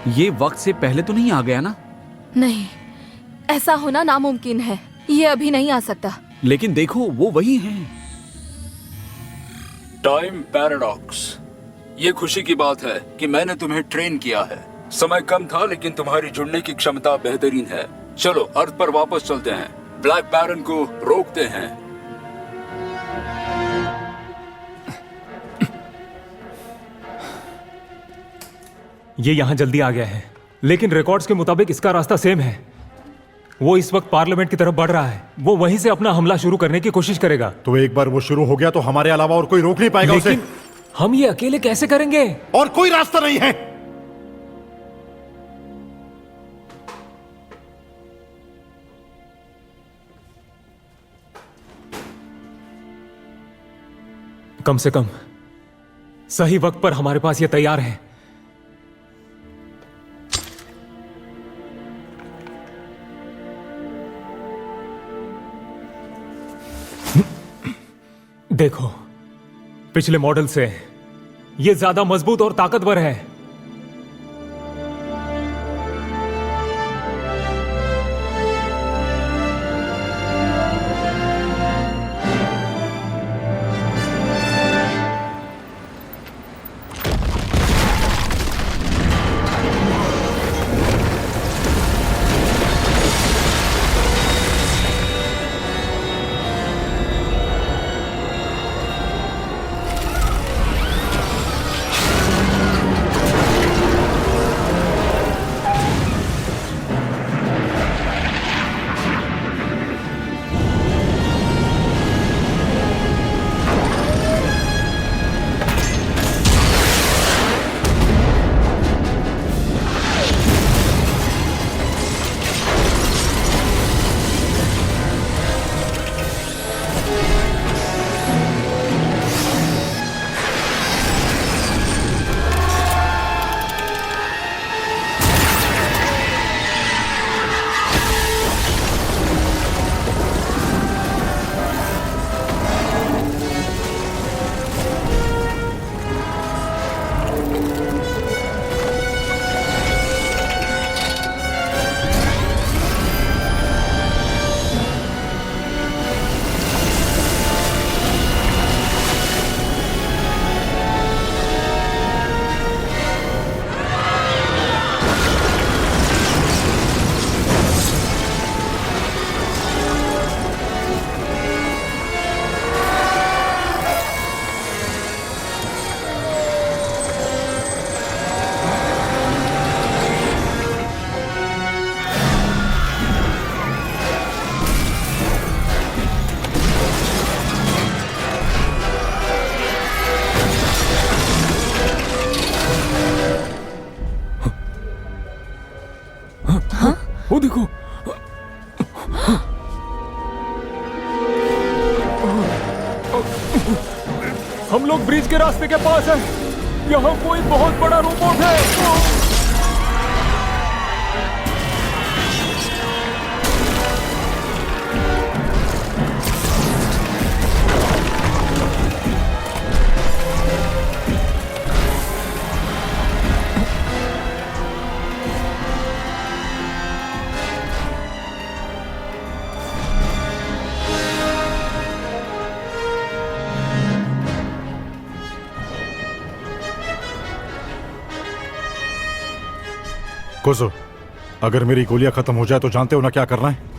ये वक्त से पहले तो नहीं आ गया ना? नहीं, ऐसा होना नामुमकिन है। ये अभी नहीं आ सकता। लेकिन देखो वो वही हैं। Time paradox. ये खुशी की बात है कि मैंने तुम्हें ट्रेन किया है। समय कम था लेकिन तुम्हारी जुड़ने की क्षमता बेहतरीन है। चलो अर्थ पर वापस चलते हैं, ब्लैक बैरन को रोकते हैं। ये यहाँ जल्दी आ गया है, लेकिन रिकॉर्ड्स के मुताबिक इसका रास्ता सेम है। वो इस वक्त पार्लियामेंट की तरफ बढ़ रहा है। वो वहीं से अपना हमला शुरू करने की कोशिश करेगा। तो एक बार वो शुरू हो गया तो हमारे अलावा और कोई रोक नहीं पाएगा उसे। लेकिन हम ये अकेले कैसे करेंगे? और कोई रास्ता नहीं है। कम से कम सही वक्त पर हमारे पास ये तैयार है। देखो, पिछले मॉडल से ये ज्यादा मजबूत और ताकतवर है। वो देखो, हम लोग ब्रिज के रास्ते के पास हैं। यहाँ कोई बहुत बड़ा रोबोट है। कोसो, अगर मेरी गोलियां खत्म हो जाए तो जानते हो ना क्या करना है?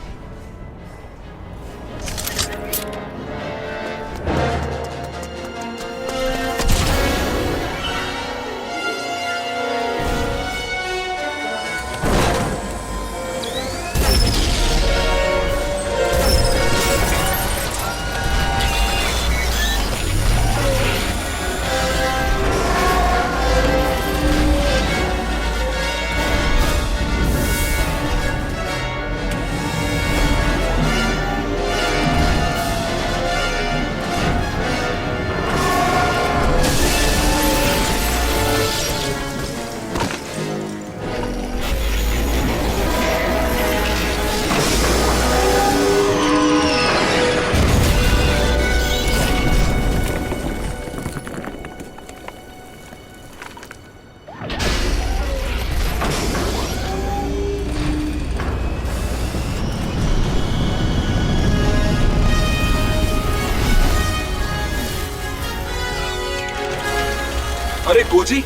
अरे कोजी,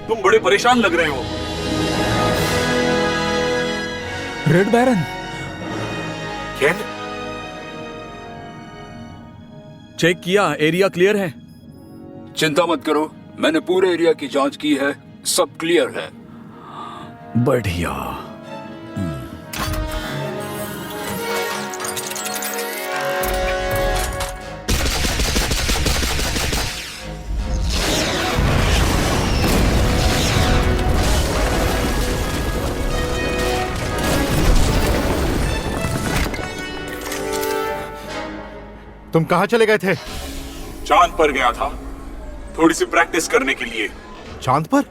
तुम बड़े परेशान लग रहे हो। रेड बैरन, क्या? चेक किया, एरिया क्लियर है। चिंता मत करो, मैंने पूरे एरिया की जांच की है, सब क्लियर है। बढ़िया। तुम कहां चले गए थे? चांद पर गया था, थोड़ी सी प्रैक्टिस करने के लिए। चांद पर?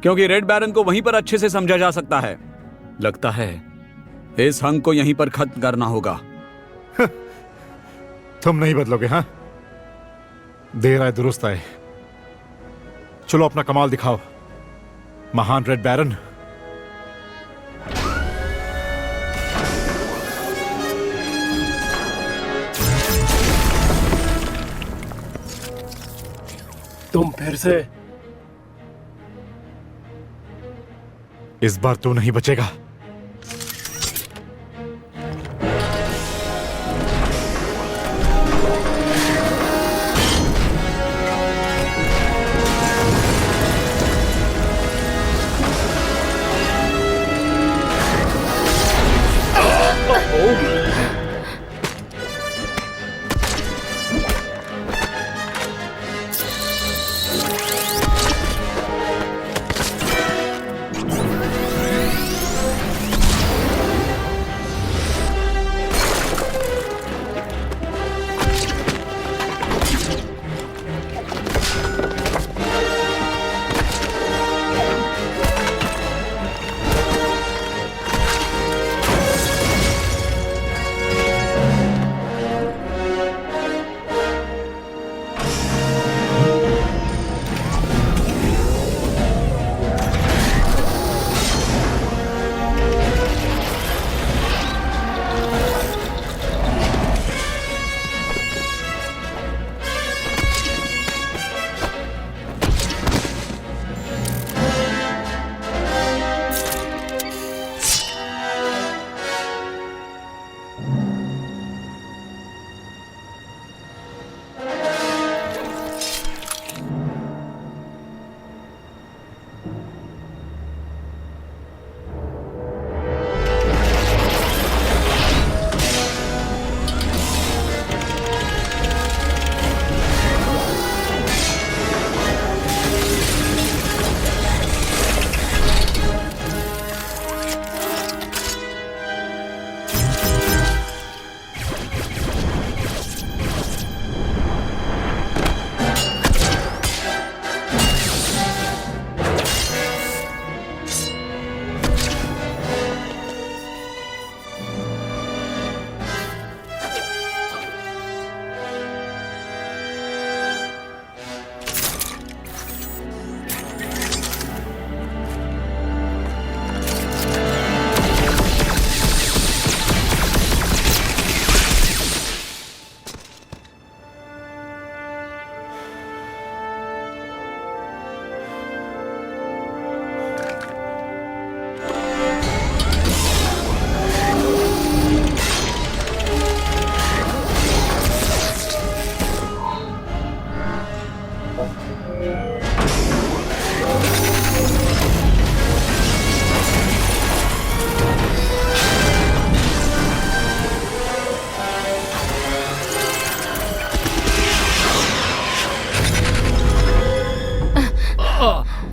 क्योंकि रेड बैरन को वहीं पर अच्छे से समझा जा सकता है। लगता है इस हंग को यहीं पर खत्म करना होगा। तुम नहीं बदलोगे, हाँ? देर आए दुरुस्त आए। चलो अपना कमाल दिखाओ, महान रेड बैरन। तुम फिर से इस बार तू नहीं बचेगा।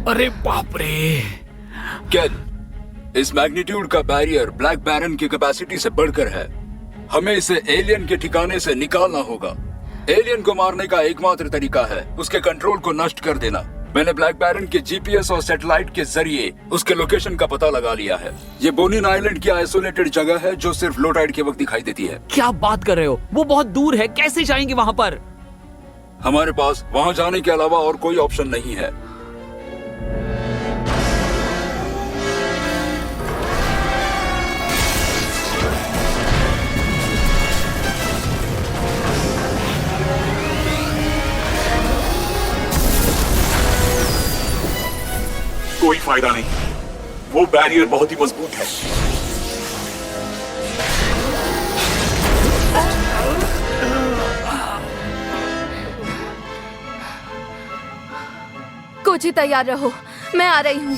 अरे बाप रे। केन, इस मैग्नीट्यूड का बैरियर ब्लैक बैरन की कैपेसिटी से बढ़कर है। हमें इसे एलियन के ठिकाने से निकालना होगा। एलियन को मारने का एकमात्र तरीका है उसके कंट्रोल को नष्ट कर देना। मैंने ब्लैक बैरन के जीपीएस और सैटेलाइट के जरिए उसके लोकेशन का पता लगा लिया है। ये बोनिन आइलैंड की आइसोलेटेड जगह है जो सिर्फ लो टाइड के वक्त दिखाई देती है। क्या बात कर रहे हो? वो बहुत दूर है, कैसे जाएंगे वहां पर? हमारे पास वहां जाने के अलावा और कोई ऑप्शन नहीं है। फायदा नहीं, वो बैरियर बहुत ही मजबूत है। कोची तैयार रहो, मैं आ रही हूँ।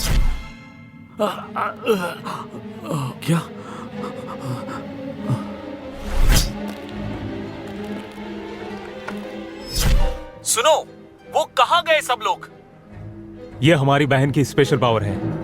क्या? सुनो, वो कहाँ गए सब लोग? ये हमारी बहन की स्पेशल पावर है।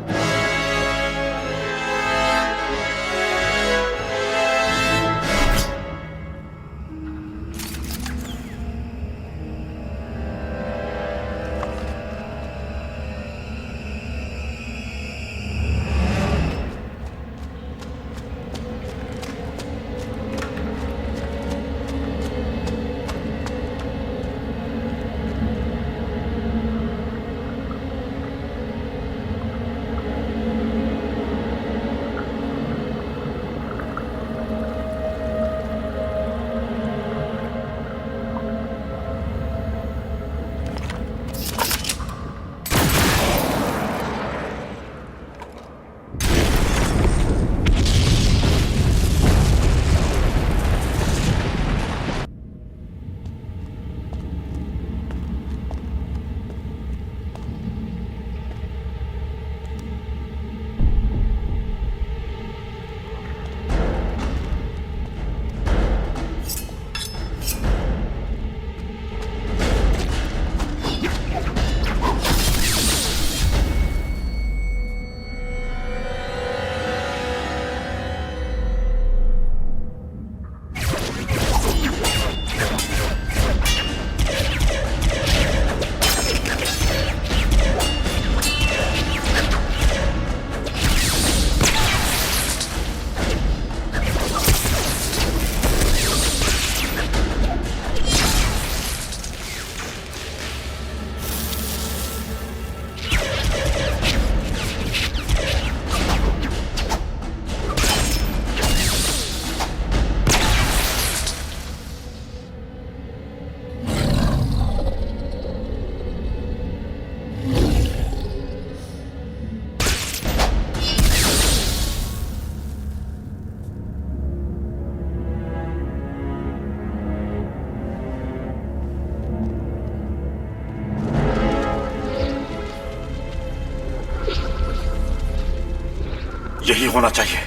यही होना चाहिए।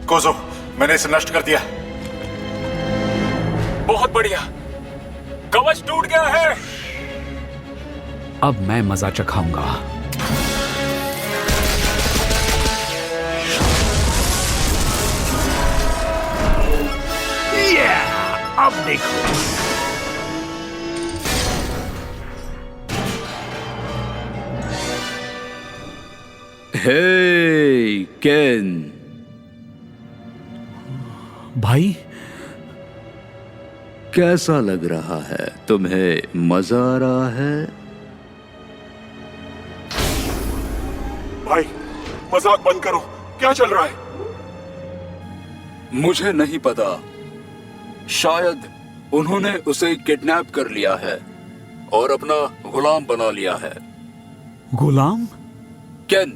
कोजो, मैंने इसे नष्ट कर दिया। बहुत बढ़िया, कवच टूट गया है। अब मैं मजा चखाऊंगा। अब देखो। हे केन, भाई, कैसा लग रहा है तुम्हें? मजा आ रहा है? भाई, मजाक बंद करो। क्या चल रहा है? मुझे नहीं पता, शायद उन्होंने उसे किडनैप कर लिया है और अपना गुलाम बना लिया है। गुलाम? केन,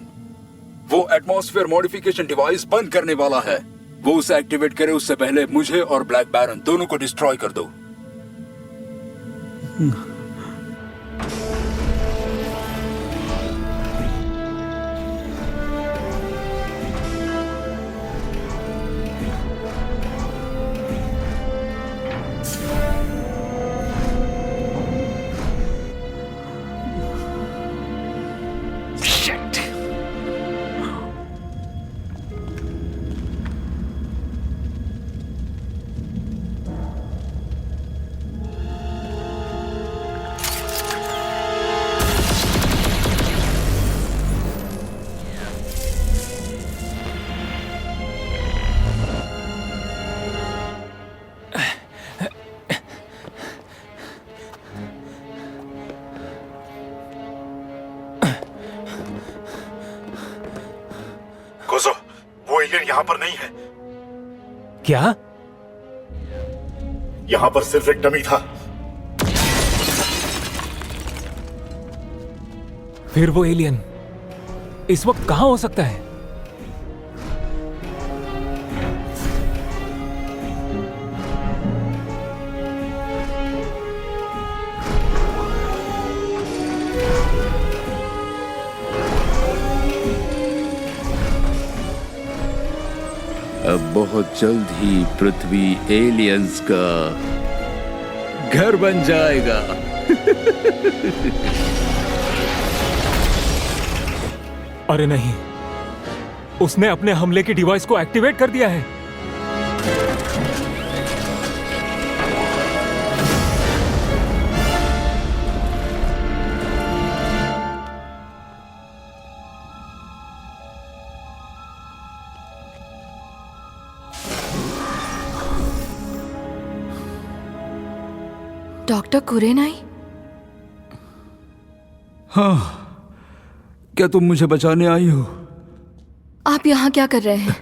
वो एटमॉस्फेयर मॉडिफिकेशन डिवाइस बंद करने वाला है। वो उसे एक्टिवेट करे उससे पहले मुझे और ब्लैक बैरन दोनों को डिस्ट्रॉय कर दो। कोजो, वो एलियन यहाँ पर नहीं है। क्या? यहाँ पर सिर्फ एक डमी था। फिर वो एलियन इस वक्त कहां हो सकता है? अब बहुत जल्द ही पृथ्वी एलियंस का घर बन जाएगा। अरे नहीं, उसने अपने हमले की डिवाइस को एक्टिवेट कर दिया है। डॉक्टर कुरेनाई, हाँ, क्या तुम मुझे बचाने आई हो? आप यहाँ क्या कर रहे हैं?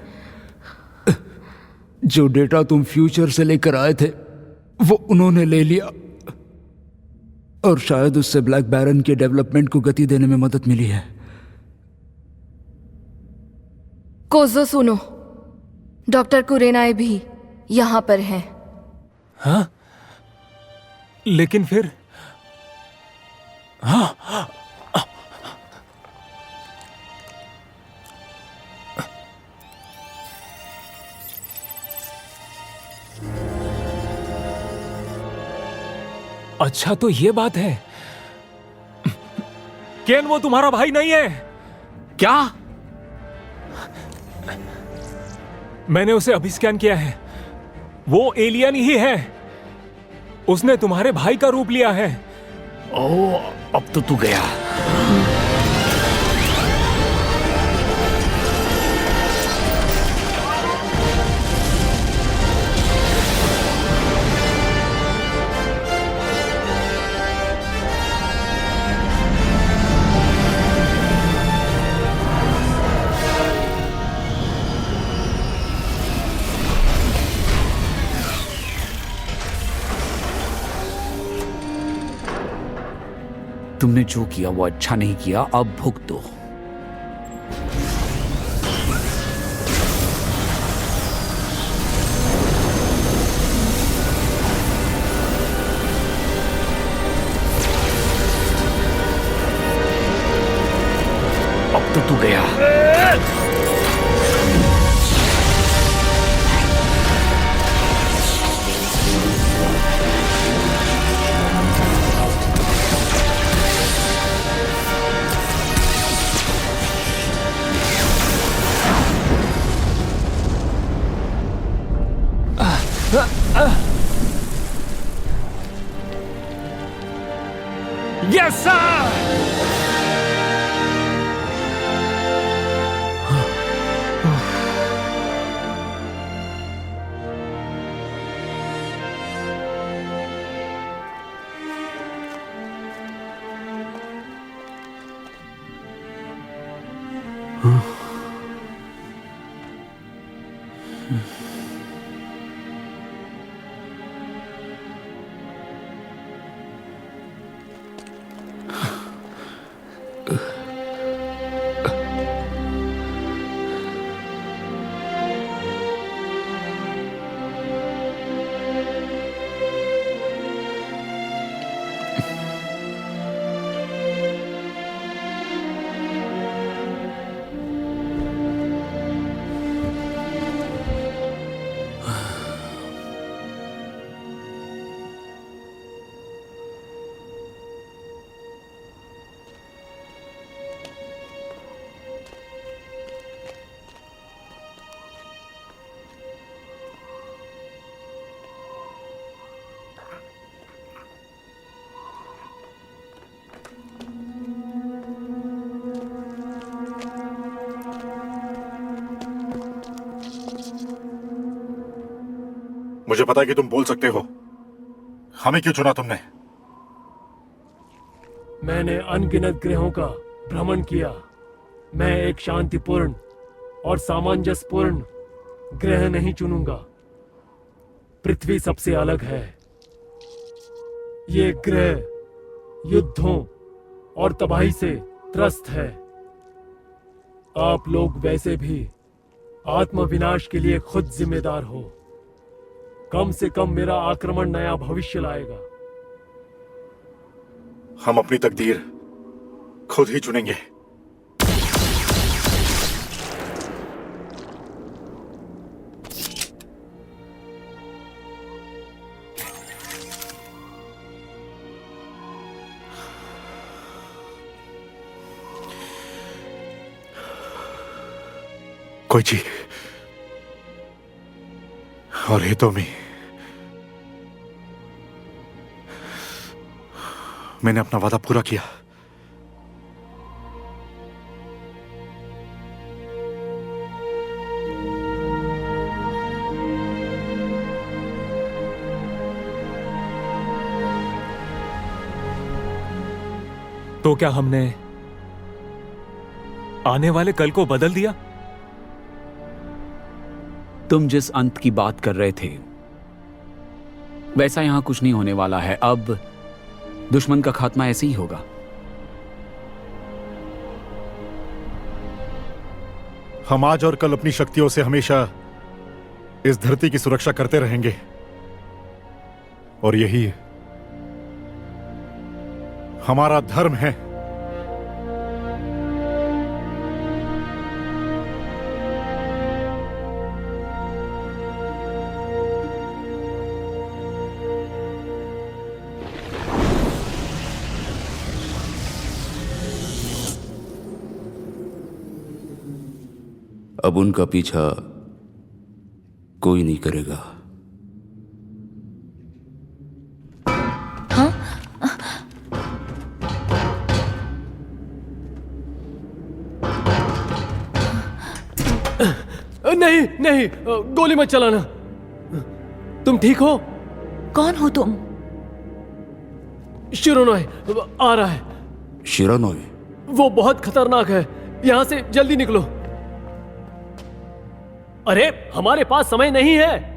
जो डेटा तुम फ्यूचर से लेकर आए थे वो उन्होंने ले लिया, और शायद उससे ब्लैक बैरन के डेवलपमेंट को गति देने में मदद मिली है। कोज़ो सुनो, डॉक्टर कुरेनाई भी यहाँ पर हैं। हाँ, लेकिन फिर हाँ, अच्छा तो ये बात है। केन वो तुम्हारा भाई नहीं है क्या? मैंने उसे अभी स्कैन किया है, वो एलियन ही है। उसने तुम्हारे भाई का रूप लिया है। ओह, अब तो तू गया। तुमने जो किया वो अच्छा नहीं किया, अब भुगत दो। अब तो तू गया। Yes, sir! मुझे पता है कि तुम बोल सकते हो। हमें क्यों चुना तुमने? मैंने अनगिनत ग्रहों का भ्रमण किया। मैं एक शांतिपूर्ण और सामंजस्यपूर्ण ग्रह नहीं चुनूंगा। पृथ्वी सबसे अलग है। ये ग्रह युद्धों और तबाही से त्रस्त है। आप लोग वैसे भी आत्मविनाश के लिए खुद जिम्मेदार हो। कम से कम मेरा आक्रमण नया भविष्य लाएगा। हम अपनी तकदीर खुद ही चुनेंगे। कोइची और हितोमी, मैंने अपना वादा पूरा किया। तो क्या हमने आने वाले कल को बदल दिया? तुम जिस अंत की बात कर रहे थे वैसा यहां कुछ नहीं होने वाला है। अब दुश्मन का खात्मा ऐसे ही होगा। हम आज और कल अपनी शक्तियों से हमेशा इस धरती की सुरक्षा करते रहेंगे और यही हमारा धर्म है। अब उनका पीछा कोई नहीं करेगा। नहीं नहीं, गोली मत चलाना। तुम ठीक हो? कौन हो तुम? शिरोनोय आ रहा है। शिरानोय? वो बहुत खतरनाक है। यहां से जल्दी निकलो। अरे हमारे पास समय नहीं है।